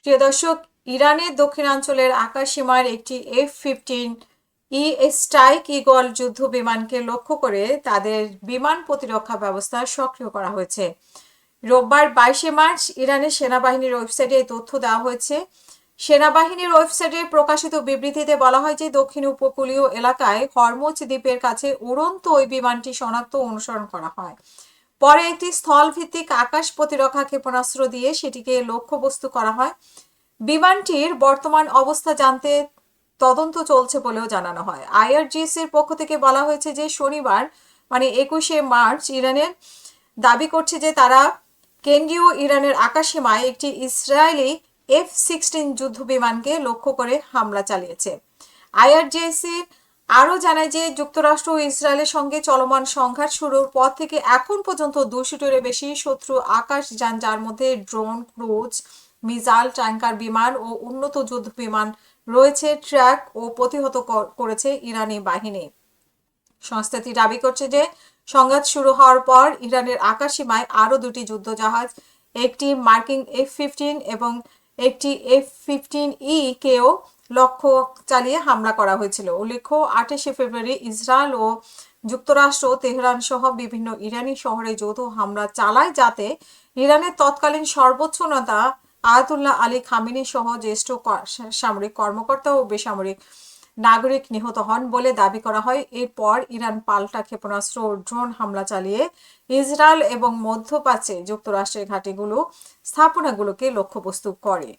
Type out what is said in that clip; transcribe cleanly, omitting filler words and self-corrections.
প্রিয় দর্শক, ইরানের দক্ষিণাঞ্চলের আকাশসীমার একটি F-15E স্ট্রাইক ঈগল যুদ্ধ বিমানকে লক্ষ্য করে তাদের বিমান প্রতিরক্ষা ব্যবস্থা সক্রিয় করা হয়েছে। রোববার 22 মার্চ ইরানের সেনাবাহিনীর ওয়েবসাইটে এই তথ্য দেওয়া হয়েছে। সেনাবাহিনীর ওয়েবসাইটে প্রকাশিত বিবৃতিতে বলা হয় যে দক্ষিণ উপকূলীয় এলাকায় হরমুজ দ্বীপের কাছে উড়ন্ত ওই বিমানটি শনাক্ত ও অনুসরণ করা হয়। পরে একটি স্থলভিত্তিক আকাশ প্রতিরক্ষা ক্ষেপণাস্ত্র দিয়ে সেটিকে লক্ষ্যবস্তু করা হয়। বিমানটির বর্তমান অবস্থা জানতে তদন্ত চলছে বলেও জানানো হয়। আইআরজিসির পক্ষ থেকে বলা হয়েছে যে শনিবার মানে 21শে মার্চ ইরানের দাবি করছে যে তারা কেন্দ্রীয় ইরানের আকাশসীমায় একটি ইসরায়েলি F-16 যুদ্ধ বিমানকে লক্ষ্য করে হামলা চালিয়েছে। আইআরজিসি আরও জানায় যে যুক্তরাষ্ট্র ও ইসরায়েলের সঙ্গে চলমান সংঘাত শুরুর পর থেকে এখন পর্যন্ত 200টিরও বেশি শত্রু আকাশযান, যার মধ্যে ড্রোন, ক্রুজ মিসাইল, ট্যাঙ্কার বিমান ও উন্নত যুদ্ধ বিমান রয়েছে, ট্র্যাক ও প্রতিহত করেছে ইরানি বাহিনী। সংস্থাটি দাবি করছে যে সংঘাত শুরু হওয়ার পর ইরানের আকাশসীমায় আরও দুটি যুদ্ধজাহাজ, একটি মার্কিন F-15 এবং একটি F-15E কেও লক্ষ্য চালিয়ে হামলা করা হয়েছিল। উল্লেখ্য, 28শে ফেব্রুয়ারি ইসরায়েল ও যুক্তরাষ্ট্র তেহরান সহ বিভিন্ন ইরানি শহরে যৌথ হামলা চালায়, যাতে ইরানের তৎকালীন সর্বোচ্চ নেতা আয়াতুল্লাহ আলী খামেনি সহ জ্যেষ্ঠ সামরিক কর্মকর্তা ও বেসামরিক নাগরিক নিহত হন বলে দাবি করা হয়। এরপর ইরান পাল্টা ক্ষেপণাস্ত্র ও ড্রোন হামলা চালিয়ে ইসরায়েল এবং মধ্যপ্রাচ্যে যুক্তরাষ্ট্রের ঘাঁটিগুলো স্থাপনাগুলোকে লক্ষ্যবস্তু করে।